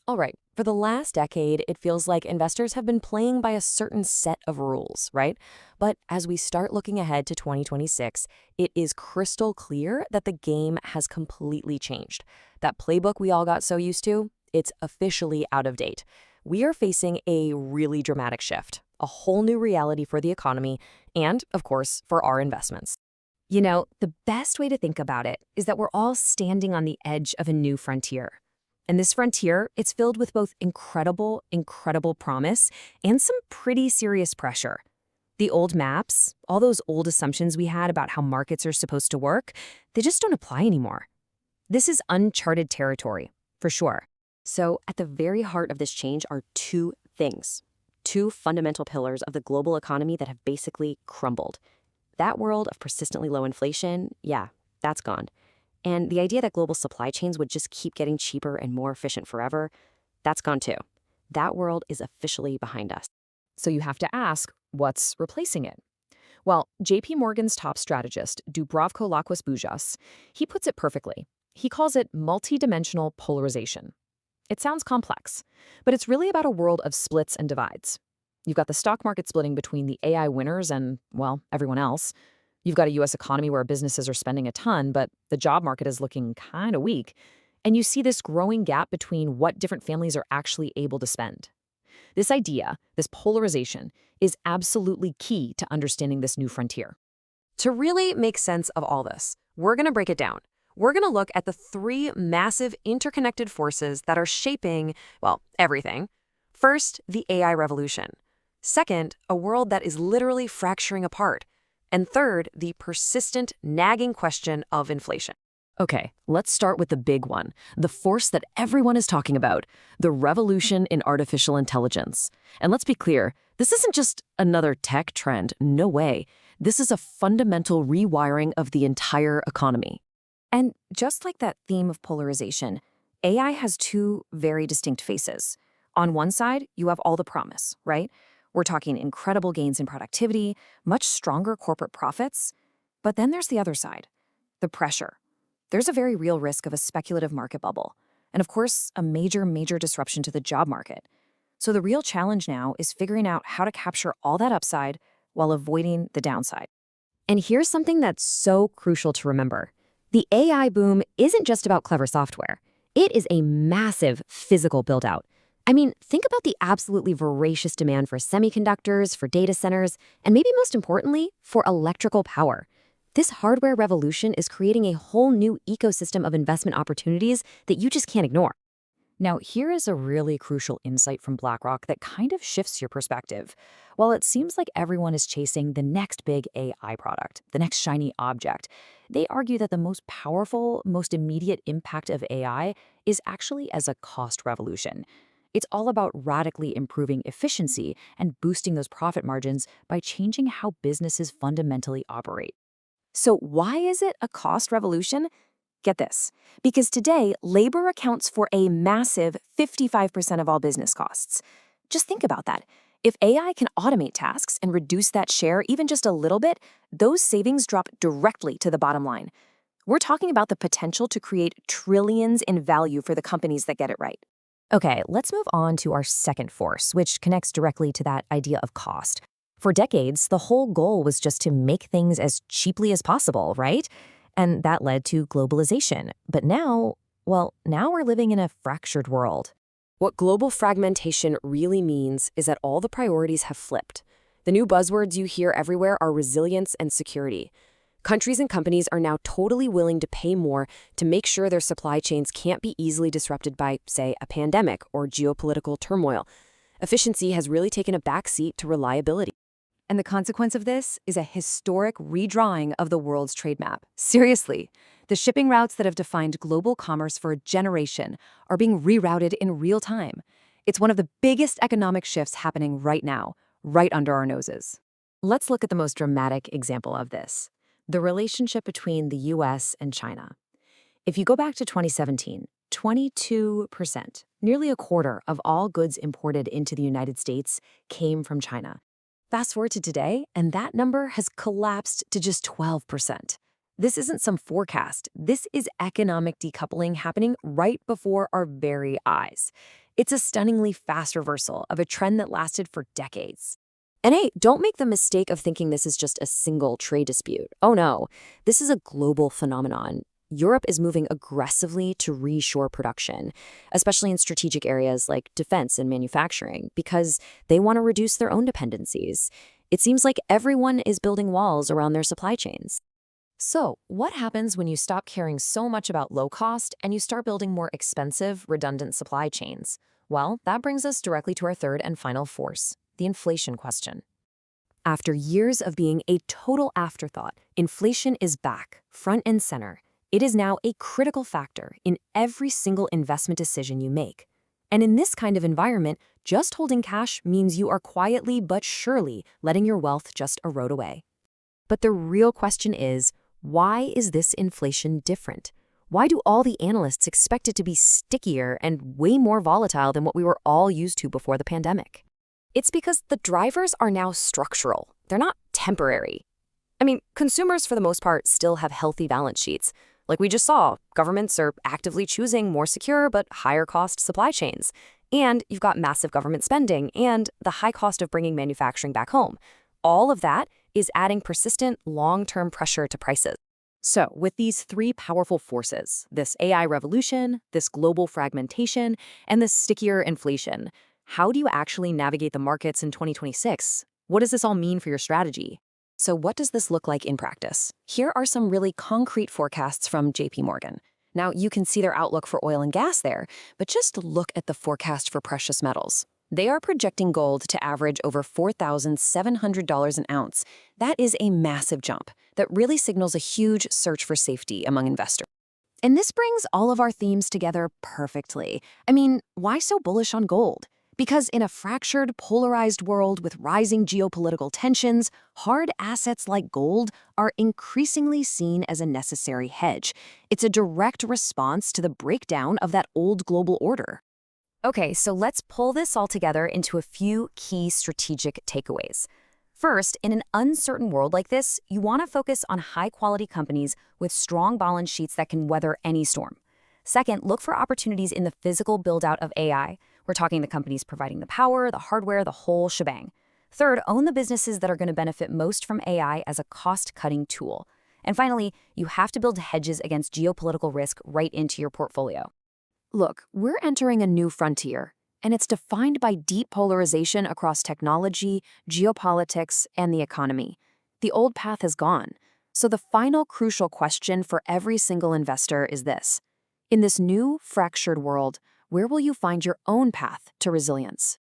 All right, for the last decade, it feels like investors have been playing by a certain set of rules, right? But as we start looking ahead to 2026, it is crystal clear that the game has completely changed. That playbook we all got so used to, it's officially out of date. We are facing a really dramatic shift, a whole new reality for the economy, and, of course, for our investments. You know, the best way to think about it is that we're all standing on the edge of a new frontier. And this frontier, it's filled with both incredible promise and some pretty serious pressure. The old maps, all those old assumptions we had about how markets are supposed to work, they just don't apply anymore. This is uncharted territory, for sure. So, at the very heart of this change are two things, two fundamental pillars of the global economy that have basically crumbled. That world of persistently low inflation, yeah, that's gone. And the idea that global supply chains would just keep getting cheaper and more efficient forever, that's gone too. That world is officially behind us. So you have to ask, what's replacing it? Well, JP Morgan's top strategist, Dubravko Lakwas-Bujas, he puts it perfectly. He calls it multidimensional polarization. It sounds complex, but it's really about a world of splits and divides. You've got the stock market splitting between the AI winners and, well, everyone else. You've got a US economy where businesses are spending a ton, but the job market is looking kind of weak. And you see this growing gap between what different families are actually able to spend. This idea, this polarization, is absolutely key to understanding this new frontier. To really make sense of all this, we're going to break it down. We're going to look at the three massive interconnected forces that are shaping, well, everything. First, the AI revolution. Second, a world that is literally fracturing apart. And third, the persistent, nagging question of inflation. Okay, let's start with the big one, the force that everyone is talking about, the revolution in artificial intelligence. And let's be clear, this isn't just another tech trend, no way. This is a fundamental rewiring of the entire economy. And just like that theme of polarization, AI has two very distinct faces. On one side, you have all the promise, right? We're talking incredible gains in productivity, much stronger corporate profits. But then there's the other side, the pressure. There's a very real risk of a speculative market bubble. And of course, a major disruption to the job market. So the real challenge now is figuring out how to capture all that upside while avoiding the downside. And here's something that's so crucial to remember. The AI boom isn't just about clever software. It is a massive physical build-out. I mean, think about the absolutely voracious demand for semiconductors, for data centers, and maybe most importantly, for electrical power. This hardware revolution is creating a whole new ecosystem of investment opportunities that you just can't ignore. Now, here is a really crucial insight from BlackRock that kind of shifts your perspective. While it seems like everyone is chasing the next big AI product, the next shiny object, they argue that the most powerful, most immediate impact of AI is actually as a cost revolution. It's all about radically improving efficiency and boosting those profit margins by changing how businesses fundamentally operate. So why is it a cost revolution? Get this, because today, labor accounts for a massive 55% of all business costs. Just think about that. If AI can automate tasks and reduce that share even just a little bit, those savings drop directly to the bottom line. We're talking about the potential to create trillions in value for the companies that get it right. Okay, let's move on to our second force, which connects directly to that idea of cost. For decades, the whole goal was just to make things as cheaply as possible, right? And that led to globalization. But now, well, now we're living in a fractured world. What global fragmentation really means is that all the priorities have flipped. The new buzzwords you hear everywhere are resilience and security. Countries and companies are now totally willing to pay more to make sure their supply chains can't be easily disrupted by, say, a pandemic or geopolitical turmoil. Efficiency has really taken a backseat to reliability. And the consequence of this is a historic redrawing of the world's trade map. Seriously, the shipping routes that have defined global commerce for a generation are being rerouted in real time. It's one of the biggest economic shifts happening right now, right under our noses. Let's look at the most dramatic example of this, the relationship between the US and China. If you go back to 2017, 22%, nearly a quarter of all goods imported into the United States came from China. Fast forward to today, and that number has collapsed to just 12%. This isn't some forecast. This is economic decoupling happening right before our very eyes. It's a stunningly fast reversal of a trend that lasted for decades. And hey, don't make the mistake of thinking this is just a single trade dispute. Oh no, this is a global phenomenon. Europe is moving aggressively to reshore production, especially in strategic areas like defense and manufacturing, because they want to reduce their own dependencies. It seems like everyone is building walls around their supply chains. So, what happens when you stop caring so much about low cost and you start building more expensive, redundant supply chains? Well, that brings us directly to our third and final force, the inflation question. After years of being a total afterthought, inflation is back, front and center. It is now a critical factor in every single investment decision you make. And in this kind of environment, just holding cash means you are quietly but surely letting your wealth just erode away. But the real question is, why is this inflation different? Why do all the analysts expect it to be stickier and way more volatile than what we were all used to before the pandemic? It's because the drivers are now structural. They're not temporary. I mean, consumers for the most part still have healthy balance sheets. Like we just saw, governments are actively choosing more secure but higher cost supply chains. And you've got massive government spending and the high cost of bringing manufacturing back home. All of that is adding persistent long-term pressure to prices. So, with these three powerful forces, this AI revolution, this global fragmentation, and this stickier inflation, how do you actually navigate the markets in 2026? What does this all mean for your strategy? So what does this look like in practice? Here are some really concrete forecasts from JP Morgan. Now, you can see their outlook for oil and gas there, but just look at the forecast for precious metals. They are projecting gold to average over $4,700 an ounce. That is a massive jump that really signals a huge search for safety among investors. And this brings all of our themes together perfectly. I mean, why so bullish on gold? Because in a fractured, polarized world with rising geopolitical tensions, hard assets like gold are increasingly seen as a necessary hedge. It's a direct response to the breakdown of that old global order. Okay, so let's pull this all together into a few key strategic takeaways. First, in an uncertain world like this, you want to focus on high-quality companies with strong balance sheets that can weather any storm. Second, look for opportunities in the physical build-out of AI. We're talking the companies providing the power, the hardware, the whole shebang. Third, own the businesses that are going to benefit most from AI as a cost-cutting tool. And finally, you have to build hedges against geopolitical risk right into your portfolio. Look, we're entering a new frontier, and it's defined by deep polarization across technology, geopolitics, and the economy. The old path has gone. So the final crucial question for every single investor is this. In this new, fractured world, where will you find your own path to resilience?